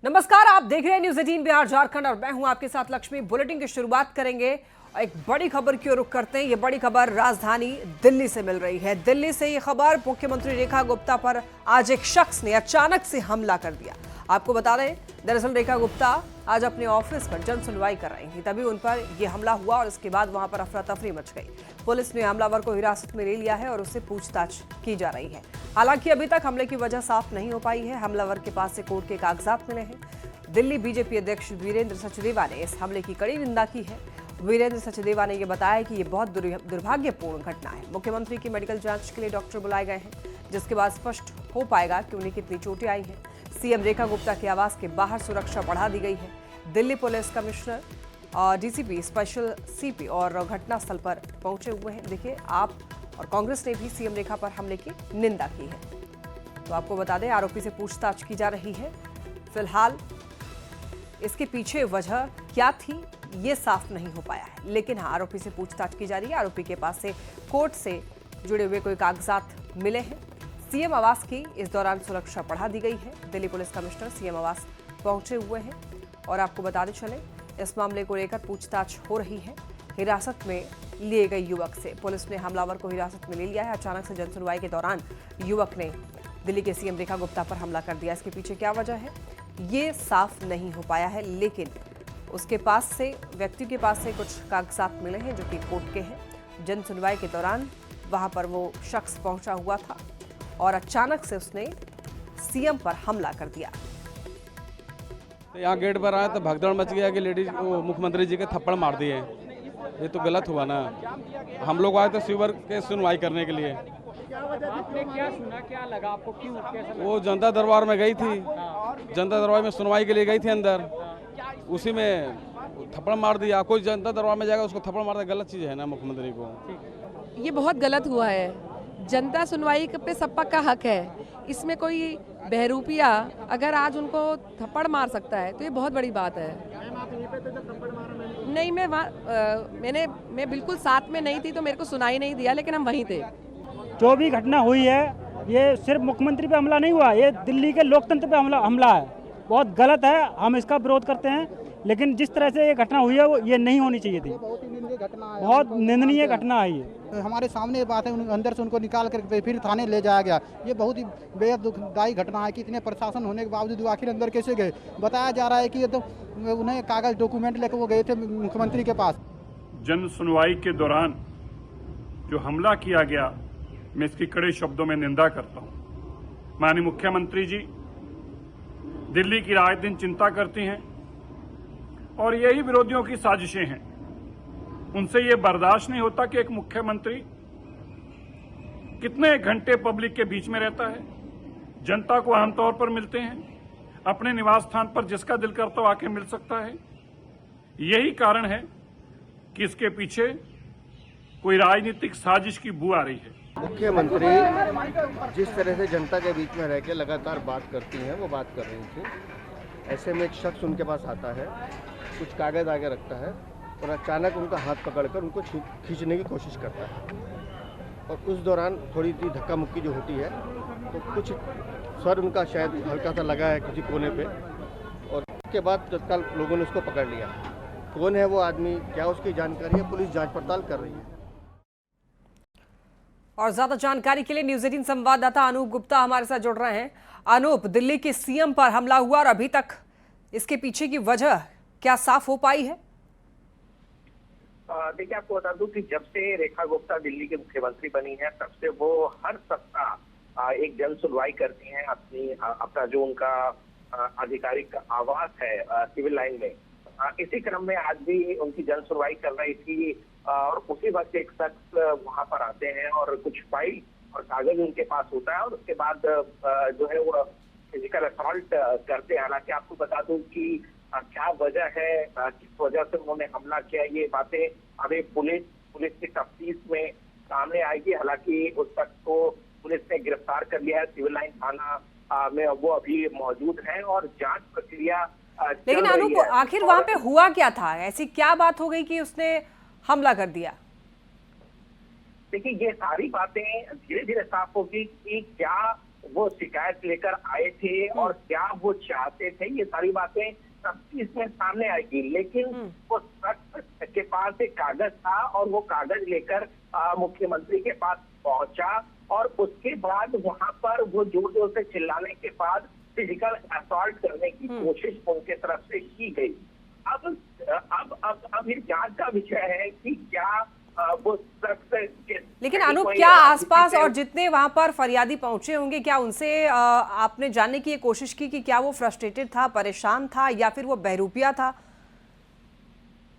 नमस्कार, आप देख रहे हैं न्यूज़ 18 बिहार झारखंड और मैं हूं आपके साथ लक्ष्मी। बुलेटिन की शुरुआत करेंगे एक बड़ी खबर की ओर रुख करते हैं। ये बड़ी खबर राजधानी दिल्ली से मिल रही है। दिल्ली से ये खबर, मुख्यमंत्री रेखा गुप्ता पर आज एक शख्स ने अचानक से हमला कर दिया। आपको बता दें, दरअसल रेखा गुप्ता आज अपने ऑफिस पर जन सुनवाई कर रही थी, तभी उन पर यह हमला हुआ और इसके बाद वहां पर अफरा तफरी मच गई। पुलिस ने हमलावर को हिरासत में ले लिया है और उससे पूछताछ की जा रही है। हालांकि अभी तक हमले की वजह साफ नहीं हो पाई है। हमलावर के पास से कोर्ट के कागजात मिले हैं। दिल्ली बीजेपी अध्यक्ष वीरेंद्र सचदेवा ने इस हमले की कड़ी निंदा की है। वीरेंद्र सचदेवा ने यह बताया कि यह बहुत दुर्भाग्यपूर्ण घटना है। मुख्यमंत्री की मेडिकल जांच के लिए डॉक्टर बुलाए गए हैं, जिसके बाद स्पष्ट हो पाएगा कि उन्हें कितनी चोटें आई हैं। सीएम रेखा गुप्ता के आवास के बाहर सुरक्षा बढ़ा दी गई है। दिल्ली पुलिस कमिश्नर और डीसीपी, स्पेशल सीपी और घटनास्थल पर पहुंचे हुए हैं। देखिए, आप और कांग्रेस ने भी सीएम रेखा पर हमले की निंदा की है। तो आपको बता दें, आरोपी से पूछताछ की जा रही है। फिलहाल इसके पीछे वजह क्या थी ये साफ नहीं हो पाया है, लेकिन हाँ, आरोपी से पूछताछ की जा रही है। आरोपी के पास से कोर्ट से जुड़े हुए कोई कागजात मिले हैं। सीएम आवास की इस दौरान सुरक्षा बढ़ा दी गई है। दिल्ली पुलिस कमिश्नर सीएम आवास पहुंचे हुए हैं और आपको बताते चले, इस मामले को लेकर पूछताछ हो रही है। हिरासत में लिए गए युवक से पुलिस ने हमलावर को हिरासत में ले लिया है। अचानक से जन सुनवाई के दौरान युवक ने दिल्ली के सीएम रेखा गुप्ता पर हमला कर दिया। इसके पीछे क्या वजह है ये साफ नहीं हो पाया है, लेकिन उसके पास से, व्यक्ति के पास से कुछ कागजात मिले हैं जो कि कोर्ट के हैं। जन सुनवाई के दौरान वहां पर वो शख्स पहुंचा हुआ था और अचानक से उसने सीएम पर हमला कर दिया। यहाँ गेट पर आए तो भगदड़ मच गया कि लेडीज मुख्यमंत्री जी के थप्पड़ मार दिए। ये तो गलत हुआ ना। हम लोग आए थे सीवर के सुनवाई करने के लिए। आपने क्या सुना, क्या लगा आपको, क्यों कैसा लगा? वो जनता दरबार में गई थी, जनता दरबार में सुनवाई के लिए गई थी अंदर, उसी में थप्पड़ मार दिया। कोई जनता दरबार में जाएगा उसको थप्पड़ मारना गलत चीज़ है ना मुख्यमंत्री को। ये बहुत गलत हुआ है। जनता सुनवाई पे सबका का हक है। इसमें कोई बहरूपिया अगर आज उनको थप्पड़ मार सकता है तो ये बहुत बड़ी बात है। नहीं, मैं बिल्कुल साथ में नहीं थी तो मेरे को सुनाई नहीं दिया, लेकिन हम वहीं थे। जो भी घटना हुई है ये सिर्फ मुख्यमंत्री पे हमला नहीं हुआ, ये दिल्ली के लोकतंत्र पे हमला है। बहुत गलत है, हम इसका विरोध करते हैं। लेकिन जिस तरह से ये घटना हुई है वो ये नहीं होनी चाहिए थी। बहुत ही निंदनीय घटना है, बहुत निंदनीय घटना है ये। हमारे सामने ये बात है, अंदर से उनको निकाल कर फिर थाने ले जाया गया। ये बहुत ही बेहद दुखदायी घटना है कि इतने प्रशासन होने के बावजूद वो आखिर अंदर कैसे गए। बताया जा रहा है कि ये तो उन्हें कागज डॉक्यूमेंट लेकर वो गए थे मुख्यमंत्री के पास। जन सुनवाई के दौरान जो हमला किया गया, मैं इसकी कड़े शब्दों में निंदा करता हूं। माननीय मुख्यमंत्री जी दिल्ली की राय दिन चिंता करती हैं और यही विरोधियों की साजिशें हैं। उनसे ये बर्दाश्त नहीं होता कि एक मुख्यमंत्री कितने घंटे पब्लिक के बीच में रहता है, जनता को आमतौर पर मिलते हैं, अपने निवास स्थान पर जिसका दिल करता हो आके मिल सकता है। यही कारण है कि इसके पीछे कोई राजनीतिक साजिश की बू आ रही है। मुख्यमंत्री जिस तरह से जनता के बीच में रह के लगातार बात करती हैं, वो बात कर रही थी। ऐसे में एक शख्स उनके पास आता है, कुछ कागज आगे रखता है और अचानक उनका हाथ पकड़कर उनको खींचने की कोशिश करता है। और उस दौरान थोड़ी सी धक्का मुक्की जो होती है तो कुछ सर उनका शायद हल्का सा लगा है किसी कोने पे, और उसके बाद तत्काल लोगों ने उसको पकड़ लिया। कौन है वो आदमी, क्या उसकी जानकारी है, पुलिस जांच पड़ताल कर रही है। और ज्यादा जानकारी के लिए न्यूज़ 18 संवाददाता अनूप गुप्ता हमारे साथ जुड़ रहे हैं। अनूप, दिल्ली के सीएम पर हमला हुआ और अभी तक इसके पीछे की वजह क्या साफ हो पाई है? देखिए, आपको बता दूं कि जब से रेखा गुप्ता दिल्ली के मुख्यमंत्री बनी है, तब से वो हर सप्ताह एक जन सुनवाई करती हैं अपना जो उनका आधिकारिक आवास है सिविल लाइन में। इसी क्रम में आज भी उनकी जन सुनवाई चल रही थी और उसी वक्त एक शख्स वहां पर आते हैं और कुछ फाइल और कागज उनके पास होता है और उसके बाद जो है वो फिजिकल असॉल्ट करते हैं। हालांकि आपको बता दूं कि क्या वजह है, किस वजह से उन्होंने हमला किया, ये बातें अभी पुलिस की तफ्तीश में सामने आएगी। हालांकि उस शख्स को पुलिस ने गिरफ्तार कर लिया है। सिविल लाइन थाना में वो अभी मौजूद है और जांच प्रक्रिया। लेकिन अनूप, आखिर वहां पे हुआ क्या था? ऐसी क्या बात हो गई कि उसने हमला कर दिया? देखिए, ये सारी बातें धीरे धीरे साफ होगी कि क्या वो शिकायत लेकर आए थे और क्या वो चाहते थे, ये सारी बातें सब इसमें सामने आएगी। लेकिन वो शख्स के पास एक कागज था और वो कागज लेकर मुख्यमंत्री के पास पहुंचा और उसके बाद वहां पर वो जोर जोर से चिल्लाने के बाद फिजिकल असॉल्ट करने की कोशिश उनके तरफ से की गई। अब ये जांच का विषय है कि क्या वो शख्स, लेकिन अनूप, क्या आसपास और जितने वहां पर फरियादी पहुंचे होंगे, क्या उनसे आपने जानने की ये कोशिश की कि क्या वो फ्रस्ट्रेटेड था, परेशान था, या फिर वो बहरूपिया था?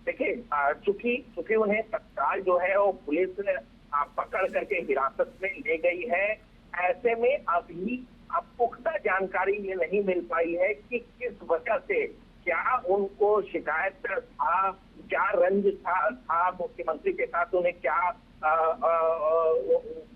देखिए, चूंकि उन्हें तत्काल जो है वो पुलिस पकड़ करके हिरासत में ले गई है, ऐसे में अभी पुख्ता जानकारी ये नहीं मिल पाई है कि किस वजह से, क्या उनको शिकायत था, क्या रंज था मुख्यमंत्री के साथ, उन्हें क्या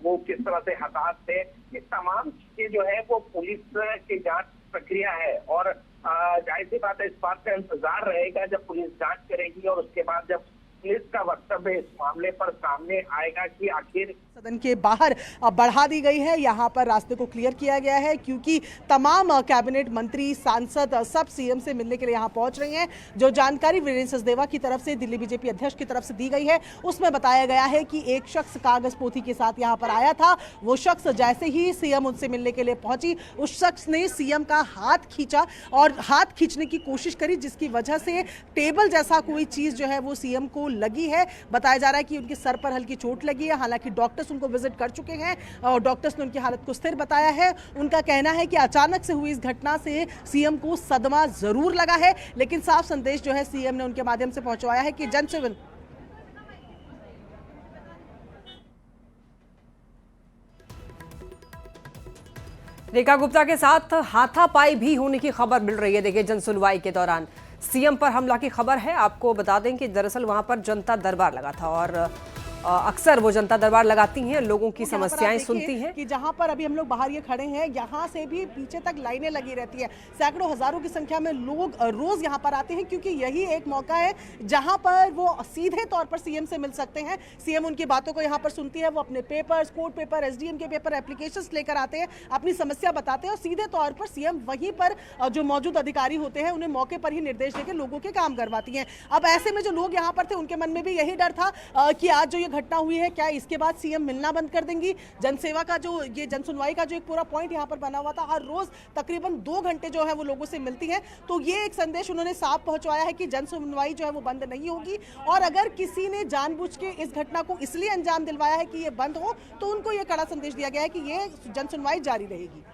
वो किस तरह से हताश थे। ये तमाम चीजें जो है वो पुलिस की जांच प्रक्रिया है और जाहिर सी बात है इस बात का इंतजार रहेगा जब पुलिस जांच करेगी और उसके बाद जब पुलिस का वक्तव्य इस मामले पर सामने आएगा कि आखिर सदन के बाहर बढ़ा दी गई है। यहाँ पर रास्ते को क्लियर किया गया है क्योंकि तमाम कैबिनेट मंत्री, सांसद सब सीएम से मिलने के लिए यहाँ पहुंच रहे हैं। जो जानकारी वीरेंद्र सचदेवा की तरफ से, दिल्ली बीजेपी अध्यक्ष की तरफ से दी गई है, उसमें बताया गया है कि एक शख्स कागज पोथी के साथ यहाँ पर आया था। वो शख्स जैसे ही सीएम उनसे मिलने के लिए पहुंची, उस शख्स ने सीएम का हाथ खींचा और हाथ खींचने की कोशिश करी, जिसकी वजह से टेबल जैसा कोई चीज जो है वो सीएम को लगी है। बताया जा रहा है कि उनके सर पर हल्की चोट लगी है। हालांकि डॉक्टर्स उनको विजिट कर चुके हैं और डॉक्टर्स ने उनकी हालत को स्थिर बताया है। उनका कहना है कि अचानक से हुई इस घटना से सीएम को सदमा जरूर लगा है, लेकिन साफ संदेश जो है सीएम ने उनके माध्यम से पहुंचवाया है कि जनसेवन रेखा गुप्ता के साथ हाथापाई भी होने की खबर मिल रही है। देखिए, जनसुनवाई के दौरान सीएम पर हमला की खबर है। आपको बता दें कि दरअसल वहां पर जनता दरबार लगा था और अक्सर वो जनता दरबार लगाती हैं, लोगों की समस्याएं सुनती हैं। कि जहां पर अभी हम लोग बाहर ये खड़े हैं, यहां से भी पीछे तक लाइनें लगी रहती है। सैकड़ों हजारों की संख्या में लोग रोज यहां पर आते हैं क्योंकि यही एक मौका है जहां पर वो सीधे तौर पर सीएम से मिल सकते हैं। सीएम उनकी बातों को यहां पर सुनती है, वो अपने पेपर्स, कोर्ट पेपर, एसडीएम के पेपर, एप्लीकेशंस लेकर आते हैं, अपनी समस्या बताते हैं और सीधे तौर पर सीएम वहीं पर जो मौजूद अधिकारी होते हैं उन्हें मौके पर ही निर्देश देकर लोगों के काम करवाती हैं। अब ऐसे में जो लोग यहाँ पर थे उनके मन में भी यही डर था कि आज जो ये घटना हुई है, क्या इसके बाद सीएम मिलना बंद कर देंगी। जनसेवा का जो ये जनसुनवाई का जो एक पूरा पॉइंट यहाँ पर बना हुआ था, हर रोज तकरीबन 2 घंटे जो है वो लोगों से मिलती है। तो ये एक संदेश उन्होंने साफ पहुंचवाया है कि जनसुनवाई जो है वो बंद नहीं होगी और अगर किसी ने जानबूझ के इस घटना को इसलिए अंजाम दिलवाया है कि ये बंद हो, तो उनको ये कड़ा संदेश दिया गया है कि ये जनसुनवाई जारी रहेगी।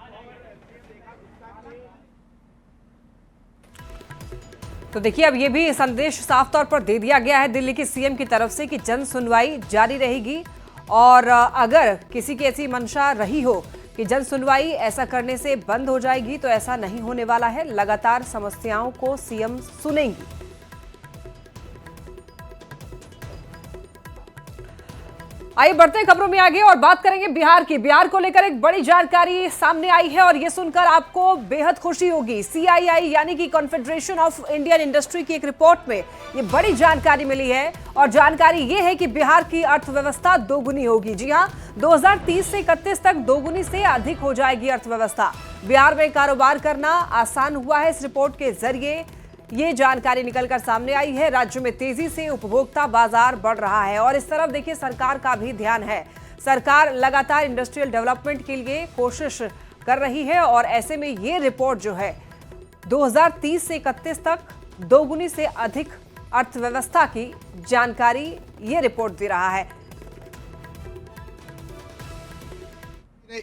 तो देखिए, अब ये भी संदेश साफ तौर पर दे दिया गया है दिल्ली के सीएम की तरफ से कि जन सुनवाई जारी रहेगी और अगर किसी की ऐसी मंशा रही हो कि जन सुनवाई ऐसा करने से बंद हो जाएगी, तो ऐसा नहीं होने वाला है। लगातार समस्याओं को सीएम सुनेंगी। आइए बढ़ते हैं खबरों में आगे और बात करेंगे बिहार की। बिहार को लेकर एक बड़ी जानकारी सामने आई है और ये सुनकर आपको बेहद खुशी होगी। सीआईआई यानी कि कॉन्फेडरेशन ऑफ इंडियन इंडस्ट्री की एक रिपोर्ट में ये बड़ी जानकारी मिली है और जानकारी ये है कि बिहार की अर्थव्यवस्था दोगुनी होगी। जी हां, 2030 से 31 तक दोगुनी से अधिक हो जाएगी अर्थव्यवस्था। बिहार में कारोबार करना आसान हुआ है। इस रिपोर्ट के जरिए ये जानकारी निकलकर सामने आई है। राज्य में तेजी से उपभोक्ता बाजार बढ़ रहा है और इस तरफ देखिए सरकार का भी ध्यान है। सरकार लगातार इंडस्ट्रियल डेवलपमेंट के लिए कोशिश कर रही है और ऐसे में ये रिपोर्ट जो है 2030 से 31 तक दोगुनी से अधिक अर्थव्यवस्था की जानकारी ये रिपोर्ट दे रहा है।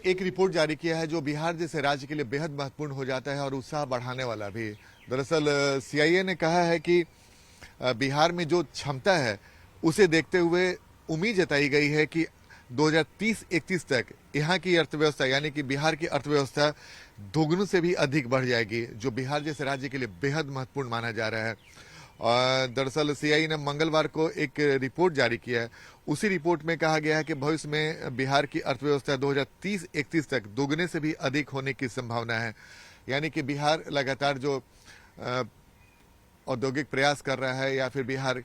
एक रिपोर्ट जारी किया है जो बिहार जैसे राज्य के लिए बेहद महत्वपूर्ण हो जाता है और उत्साह बढ़ाने वाला भी। दरअसल सीआईए ने कहा है कि बिहार में जो क्षमता है उसे देखते हुए उम्मीद जताई गई है कि 2030-31 तक यहाँ की अर्थव्यवस्था यानी कि बिहार की अर्थव्यवस्था दोगुनी से भी अधिक बढ़ जाएगी, जो बिहार जैसे राज्य के लिए बेहद महत्वपूर्ण माना जा रहा है। और दरअसल सीआईए ने मंगलवार को एक रिपोर्ट जारी किया है। उसी रिपोर्ट में कहा गया है कि भविष्य में बिहार की अर्थव्यवस्था 2030-31 तक दोगुने से भी अधिक होने की संभावना है। यानी कि बिहार लगातार जो औद्योगिक प्रयास कर रहा है या फिर बिहार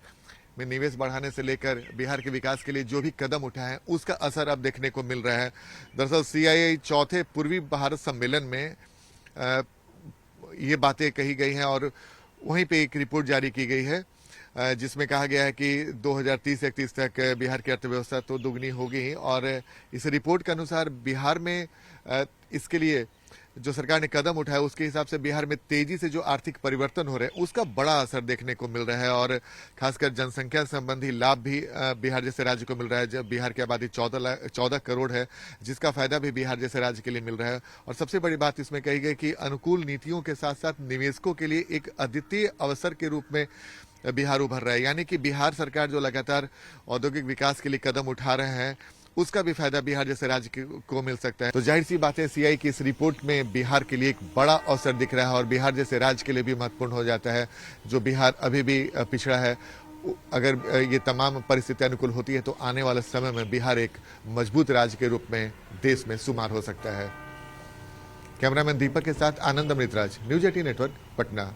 में निवेश बढ़ाने से लेकर बिहार के विकास के लिए जो भी कदम उठाए हैं उसका असर अब देखने को मिल रहा है। दरअसल सीआईआई चौथे पूर्वी भारत सम्मेलन में ये बातें कही गई हैं और वहीं पे एक रिपोर्ट जारी की गई है जिसमें कहा गया है कि 2030-31 तक बिहार की अर्थव्यवस्था तो दुगनी होगी और इस रिपोर्ट के अनुसार बिहार में इसके लिए जो सरकार ने कदम उठाया उसके हिसाब से बिहार में तेजी से जो आर्थिक परिवर्तन हो रहे हैं उसका बड़ा असर देखने को मिल रहा है और खासकर जनसंख्या संबंधी लाभ भी बिहार जैसे राज्य को मिल रहा है। जब बिहार की आबादी 14 करोड़ है जिसका फायदा भी बिहार जैसे राज्य के लिए मिल रहा है। और सबसे बड़ी बात इसमें कही गई कि अनुकूल नीतियों के साथ साथ निवेशकों के लिए एक अद्वितीय अवसर के रूप में बिहार उभर रहा है, यानी कि बिहार सरकार जो लगातार औद्योगिक विकास के लिए कदम उठा रहे हैं उसका भी फायदा बिहार जैसे राज्य को मिल सकता है। तो जाहिर सी बात है सीआई की इस रिपोर्ट में बिहार के लिए एक बड़ा अवसर दिख रहा है और बिहार जैसे राज्य के लिए भी महत्वपूर्ण हो जाता है। जो बिहार अभी भी पिछड़ा है, अगर ये तमाम परिस्थितियां अनुकूल होती है तो आने वाले समय में बिहार एक मजबूत राज्य के रूप में देश में शुमार हो सकता है। कैमरामैन दीपक के साथ आनंद अमृतराज, न्यूज 18 नेटवर्क, पटना।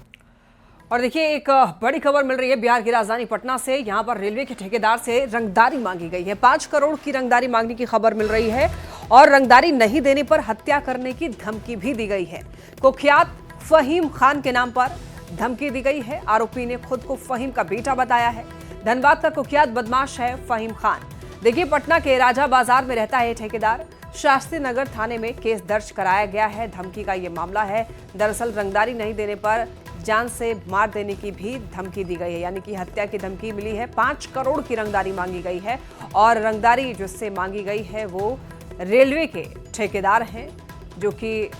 और देखिए एक बड़ी खबर मिल रही है बिहार की राजधानी पटना से। यहां पर रेलवे के ठेकेदार से रंगदारी मांगी गई है। 5 करोड़ की रंगदारी मांगने की खबर मिल रही है और रंगदारी नहीं देने पर हत्या करने की धमकी भी दी गई है। कुख्यात फहीम खान के नाम पर धमकी दी गई है। आरोपी ने खुद को फहीम का बेटा बताया है। धनबाद का कुख्यात बदमाश है फहीम खान। देखिए पटना के राजा बाजार में रहता है ठेकेदार। शास्त्री नगर थाने में केस दर्ज कराया गया है। धमकी का ये मामला है। दरअसल रंगदारी नहीं देने पर जान से मार देने की भी धमकी दी गई है, यानी कि हत्या की धमकी मिली है। 5 करोड़ की रंगदारी मांगी गई है और रंगदारी जिससे मांगी गई है वो रेलवे के ठेकेदार हैं, जो कि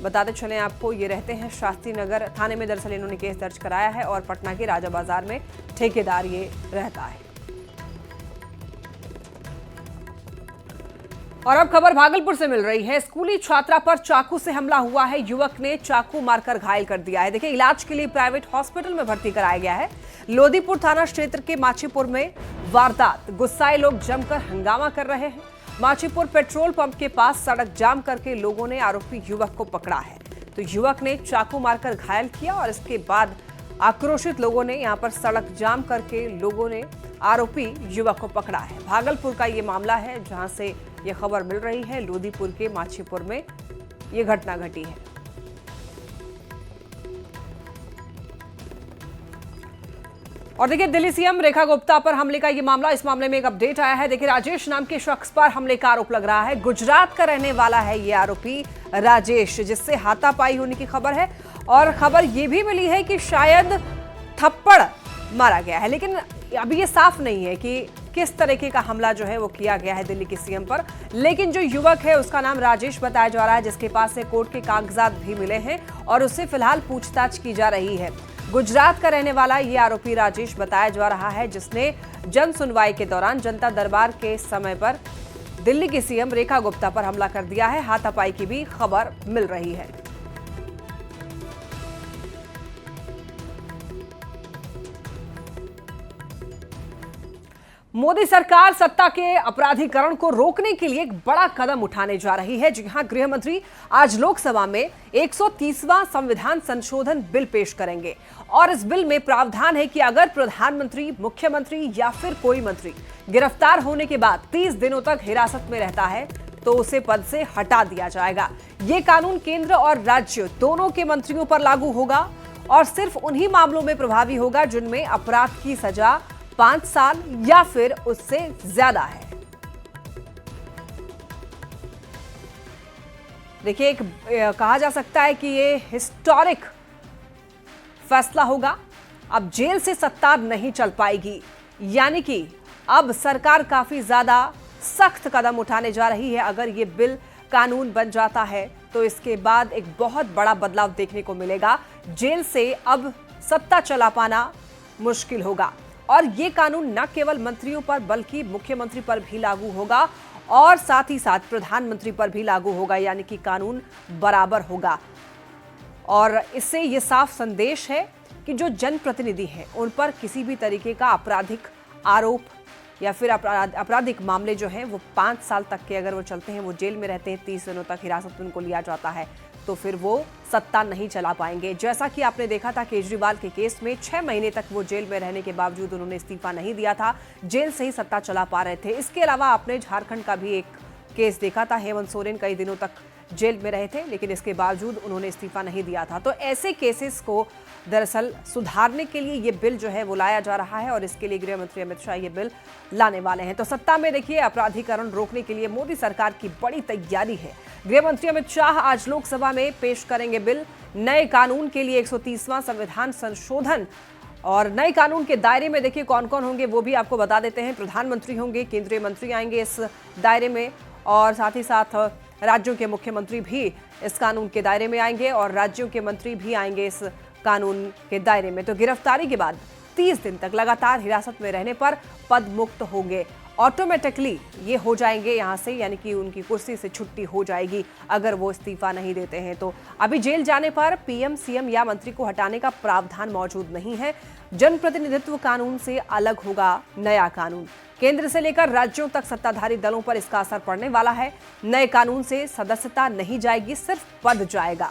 बताते चलें आपको ये रहते हैं शास्त्री नगर थाने में। दरअसल इन्होंने केस दर्ज कराया है और पटना के राजा बाजार में ठेकेदार ये रहता है। और अब खबर भागलपुर से मिल रही है। स्कूली छात्रा पर चाकू से हमला हुआ है। युवक ने चाकू मारकर घायल कर दिया है। देखिए इलाज के लिए प्राइवेट हॉस्पिटल में भर्ती कराया गया है। लोदीपुर थाना क्षेत्र के माचीपुर में वारदात। गुस्साए लोग जमकर हंगामा कर रहे हैं। माचीपुर पेट्रोल पंप के पास सड़क जाम करके लोगों ने आरोपी युवक को पकड़ा है। तो युवक ने चाकू मारकर घायल किया और इसके बाद आक्रोशित लोगों ने यहां पर सड़क जाम करके लोगों ने आरोपी युवक को पकड़ा है। भागलपुर का ये मामला है जहां से ये खबर मिल रही है। लोदीपुर के माचीपुर में ये घटना घटी है। और देखिए दिल्ली सीएम रेखा गुप्ता पर हमले का ये मामला, इस मामले में एक अपडेट आया है। देखिए राजेश नाम के शख्स पर हमले का आरोप लग रहा है। गुजरात का रहने वाला है ये आरोपी राजेश, जिससे हाथापाई होने की खबर है। और खबर ये भी मिली है कि शायद थप्पड़ मारा गया है, लेकिन अभी ये साफ नहीं है कि किस तरीके का हमला जो है वो किया गया है दिल्ली के सीएम पर। लेकिन जो युवक है उसका नाम राजेश बताया जा रहा है, जिसके पास से कोर्ट के कागजात भी मिले हैं और उससे फिलहाल पूछताछ की जा रही है। गुजरात का रहने वाला ये आरोपी राजेश बताया जा रहा है, जिसने जन सुनवाई के दौरान जनता दरबार के समय पर दिल्ली की सीएम रेखा गुप्ता पर हमला कर दिया है। हाथापाई की भी खबर मिल रही है। मोदी सरकार सत्ता के अपराधीकरण को रोकने के लिए एक बड़ा कदम उठाने जा रही है। जी हां, गृह मंत्री आज लोकसभा में 130वां संविधान संशोधन बिल पेश करेंगे और इस बिल में प्रावधान है कि अगर प्रधानमंत्री, मुख्यमंत्री या फिर कोई मंत्री गिरफ्तार होने के बाद 30 दिनों तक हिरासत में रहता है तो उसे पद से हटा दिया जाएगा। ये कानून केंद्र और राज्य दोनों के मंत्रियों पर लागू होगा और सिर्फ उन्हीं मामलों में प्रभावी होगा जिनमें अपराध की सजा 5 साल या फिर उससे ज्यादा है। देखिए कहा जा सकता है कि ये हिस्टोरिक फैसला होगा। अब जेल से सत्ता नहीं चल पाएगी, यानी कि अब सरकार काफी ज्यादा सख्त कदम उठाने जा रही है। अगर ये बिल कानून बन जाता है तो इसके बाद एक बहुत बड़ा बदलाव देखने को मिलेगा। जेल से अब सत्ता चला पाना मुश्किल होगा और ये कानून न केवल मंत्रियों पर बल्कि मुख्यमंत्री पर भी लागू होगा और साथ ही साथ प्रधानमंत्री पर भी लागू होगा, यानी कि कानून बराबर होगा। और इससे ये साफ संदेश है कि जो जनप्रतिनिधि हैं उन पर किसी भी तरीके का आपराधिक आरोप या फिर आपराधिक मामले जो हैं वो 5 साल तक के अगर वो चलते हैं, वो जेल में रहते हैं, 30 दिनों तक हिरासत में उनको लिया जाता है, तो फिर वो सत्ता नहीं चला पाएंगे। जैसा कि आपने देखा था केजरीवाल के केस में 6 महीने तक वो जेल में रहने के बावजूद उन्होंने इस्तीफा नहीं दिया था, जेल से ही सत्ता चला पा रहे थे। इसके अलावा आपने झारखंड का भी एक केस देखा था, हेमंत सोरेन कई दिनों तक जेल में रहे थे लेकिन इसके बावजूद उन्होंने इस्तीफा नहीं दिया था। तो ऐसे केसेस को दरअसल सुधारने के लिए ये बिल जो है वो लाया जा रहा है और इसके लिए गृह मंत्री अमित शाह ये बिल लाने वाले हैं। तो सत्ता में देखिए अपराधीकरण रोकने के लिए मोदी सरकार की बड़ी तैयारी है। गृह मंत्री अमित शाह आज लोकसभा में पेश करेंगे बिल, नए कानून के लिए 130वां संविधान संशोधन। और नए कानून के दायरे में देखिए कौन कौन होंगे वो भी आपको बता देते हैं। प्रधानमंत्री होंगे, केंद्रीय मंत्री आएंगे इस दायरे में और साथ ही साथ राज्यों के मुख्यमंत्री भी इस कानून के दायरे में आएंगे और राज्यों के मंत्री भी आएंगे इस कानून के दायरे में। तो गिरफ्तारी के बाद 30 दिन तक लगातार हिरासत में रहने पर पद मुक्त होंगे, ऑटोमेटिकली ये हो जाएंगे यहाँ से, यानी कि उनकी कुर्सी से छुट्टी हो जाएगी अगर वो इस्तीफा नहीं देते हैं तो। अभी जेल जाने पर पीएम, सीएम या मंत्री को हटाने का प्रावधान मौजूद नहीं है। जनप्रतिनिधित्व कानून से अलग होगा नया कानून। केंद्र से लेकर राज्यों तक सत्ताधारी दलों पर इसका असर पड़ने वाला है। नए कानून से सदस्यता नहीं जाएगी, सिर्फ पद जाएगा।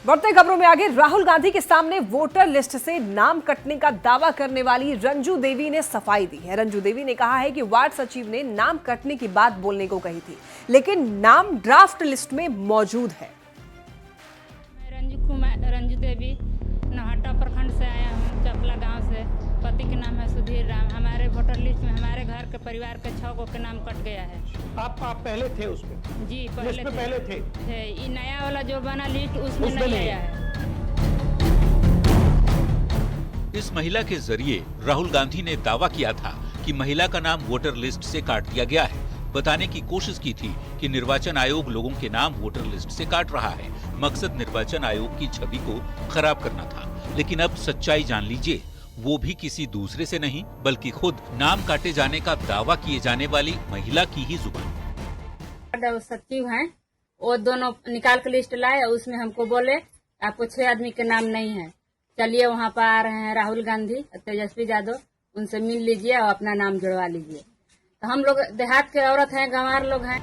बढ़ते खबरों में आगे, राहुल गांधी के सामने वोटर लिस्ट से नाम कटने का दावा करने वाली रंजू देवी ने सफाई दी है। रंजू देवी ने कहा है कि वार्ड सचिव ने नाम कटने की बात बोलने को कही थी, लेकिन नाम ड्राफ्ट लिस्ट में मौजूद है। रंजू देवी नौहट्टा प्रखंड से आया हूँ, चपला गांव से। पति का नाम है सुधीर राम। हमारे वोटर लिस्ट में हमारे घर के परिवार के 6 को के नाम कट गया है। आप पहले थे उसमें? जी पहले थे। ये नया वाला जो बना लिस्ट उसमें नहीं आया है। इस महिला के जरिए राहुल गांधी ने दावा किया था कि महिला का नाम वोटर लिस्ट से काट दिया गया है। बताने की कोशिश की थी कि निर्वाचन आयोग लोगों के नाम वोटर लिस्ट से काट रहा है। मकसद निर्वाचन आयोग की छवि को खराब करना था। लेकिन अब सच्चाई जान लीजिए, वो भी किसी दूसरे से नहीं बल्कि खुद नाम काटे जाने का दावा किए जाने वाली महिला की ही जुबान। सचिव हैं, वो दोनों निकाल के लिस्ट लाए, उसमें हमको बोले आपको 6 आदमी के नाम नहीं है, चलिए वहाँ पर आ रहे हैं राहुल गांधी, तेजस्वी यादव, उनसे मिल लीजिए और अपना नाम जुड़वा लीजिए। तो हम लोग देहात के औरत हैं, गंवार लोग हैं।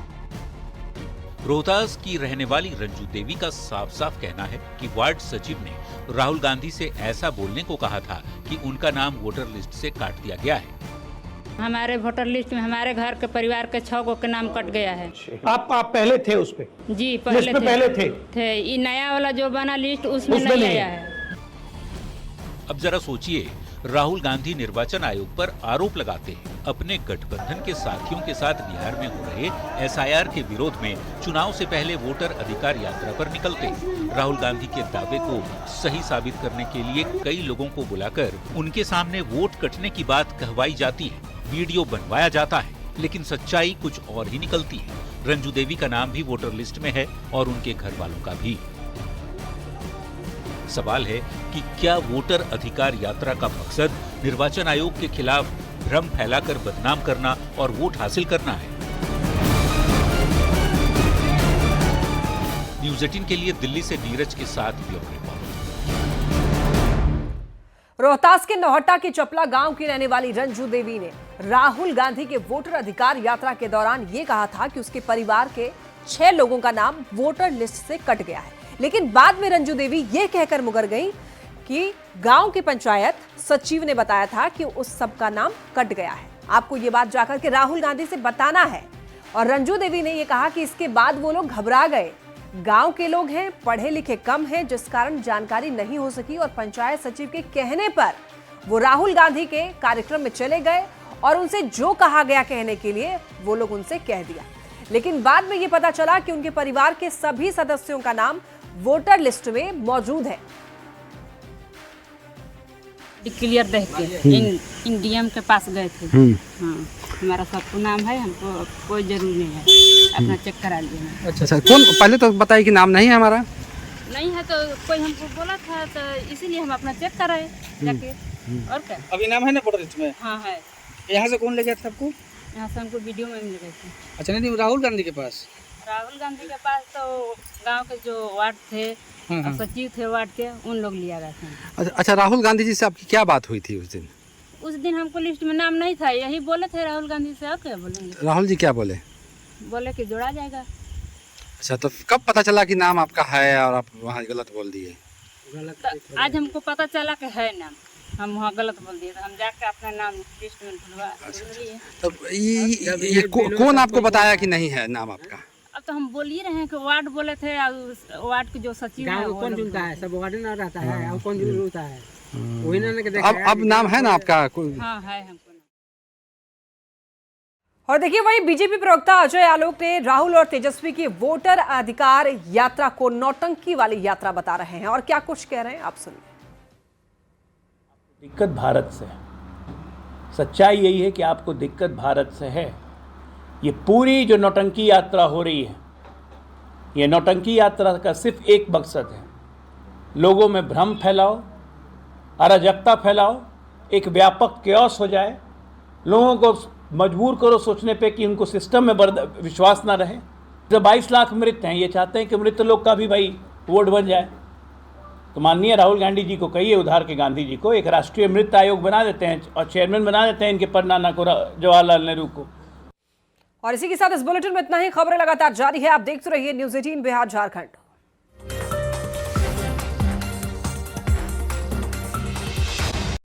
रोहतास की रहने वाली रंजू देवी का साफ साफ कहना है कि वार्ड सचिव ने राहुल गांधी से ऐसा बोलने को कहा था कि उनका नाम वोटर लिस्ट से काट दिया गया है। हमारे वोटर लिस्ट में हमारे घर के परिवार के 6 को के नाम कट गया है। आप पहले थे उस पे? जी पहले थे। ये नया वाला जो बना लिस्ट उसमें नहीं आया है। अब जरा सोचिए, राहुल गांधी निर्वाचन आयोग पर आरोप लगाते हैं अपने गठबंधन के साथियों के साथ बिहार में हो रहे एसआईआर के विरोध में चुनाव से पहले वोटर अधिकार यात्रा पर निकलते। राहुल गांधी के दावे को सही साबित करने के लिए कई लोगों को बुलाकर उनके सामने वोट कटने की बात कहवाई जाती है, वीडियो बनवाया जाता है, लेकिन सच्चाई कुछ और ही निकलती है। रंजू देवी का नाम भी वोटर लिस्ट में है और उनके घर वालों का भी। सवाल है कि क्या वोटर अधिकार यात्रा का मकसद निर्वाचन आयोग के खिलाफ भ्रम फैलाकर बदनाम करना और वोट हासिल करना है? न्यूज़ 18 के लिए दिल्ली से नीरज के साथ ब्यूरो रिपोर्ट। रोहतास के नौहट्टा के चपला गांव की रहने वाली रंजू देवी ने राहुल गांधी के वोटर अधिकार यात्रा के दौरान ये कहा था कि उसके परिवार के 6 लोगों का नाम वोटर लिस्ट से कट गया है। लेकिन बाद में रंजू देवी ये कहकर मुकर गई कि गांव की पंचायत सचिव ने बताया था कि उस सब का नाम कट गया है। आपको ये बात जाकर के राहुल गांधी से बताना है। और रंजू देवी ने ये कहा कि इसके बाद वो लोग घबरा गए। गांव के लोग हैं, पढ़े लिखे कम हैं, जिस कारण जानकारी नहीं हो सकी और पंचायत सचिव के कहने पर वो राहुल गांधी के कार्यक्रम में चले गए और उनसे जो कहा गया कहने के लिए वो लोग उनसे कह दिया। लेकिन बाद में ये पता चला कि उनके परिवार के सभी सदस्यों का नाम वोटर लिस्ट में मौजूद है। क्लियर देख के इंडियम के पास गए थे। हाँ, हमारा सबको नाम है, हमको कोई जरूरी नहीं है, अपना चेक करा लिए। अच्छा, कौन पहले तो बताइए कि नाम नहीं है हमारा? नहीं है तो कोई हमको बोला था तो इसीलिए हम अपना चेक कराए जाके। और क्या अभी नाम है ना वोटर लिस्ट में? हाँ है। यहाँ से कौन ले गया था आपको? यहाँ से हमको वीडियो में मिल गए थे। अच्छा, नहीं राहुल गांधी के पास? राहुल गांधी के पास तो गांव के जो वार्ड थे, सचिव थे वार्ड के, उन लोग लिया गया था। अच्छा, राहुल गांधी जी से आपकी क्या बात हुई थी उस दिन? उस दिन हमको लिस्ट में नाम नहीं था, यही बोले थे राहुल गांधी से। और क्या बोलेंगे? राहुल जी क्या बोले? बोले कि जोड़ा जाएगा। अच्छा, तो कब पता चला कि नाम आपका है और आप वहाँ गलत बोल दिए? तो आज हमको पता चला कि है नाम, हम वहाँ गलत बोल दिए, तो हम जाके अपना नाम लिस्ट में ढूंढवा लिए। तो ये कौन आपको बताया कि नहीं है नाम आपका? अब तो हम बोल ही रहे हैं कि वार्ड बोले थे, और वार्ड के जो सचिव है वो कौन चुनता है, सब वार्ड ना रहता है, और कौन चुनता है वही ना। अब नाम है ना आपका? हाँ है हमको। और देखिए, वहीं बीजेपी प्रवक्ता अजय आलोक ने राहुल और तेजस्वी की वोटर अधिकार यात्रा को नौटंकी वाली यात्रा बता रहे हैं, और क्या कुछ कह रहे हैं आप सुनिए। दिक्कत भारत से है, सच्चाई यही है कि आपको दिक्कत भारत से है। ये पूरी जो नौटंकी यात्रा हो रही है, ये नौटंकी यात्रा का सिर्फ एक मकसद है, लोगों में भ्रम फैलाओ, अराजकता फैलाओ, एक व्यापक क्योस हो जाए, लोगों को मजबूर करो सोचने पे कि उनको सिस्टम में विश्वास ना रहे। तो 22 लाख मृत हैं, ये चाहते हैं कि मृत लोग का भी भाई वोट बन जाए। तो माननीय राहुल गांधी जी को कहिए, उधार के गांधी जी को, एक राष्ट्रीय मृत आयोग बना देते हैं और चेयरमैन बना देते हैं इनके परनाना को, जवाहरलाल नेहरू को। और इसी के साथ इस बुलेटिन में इतना ही। खबरें लगातार जारी है, आप देखते रहिए न्यूज़ 18 बिहार झारखंड।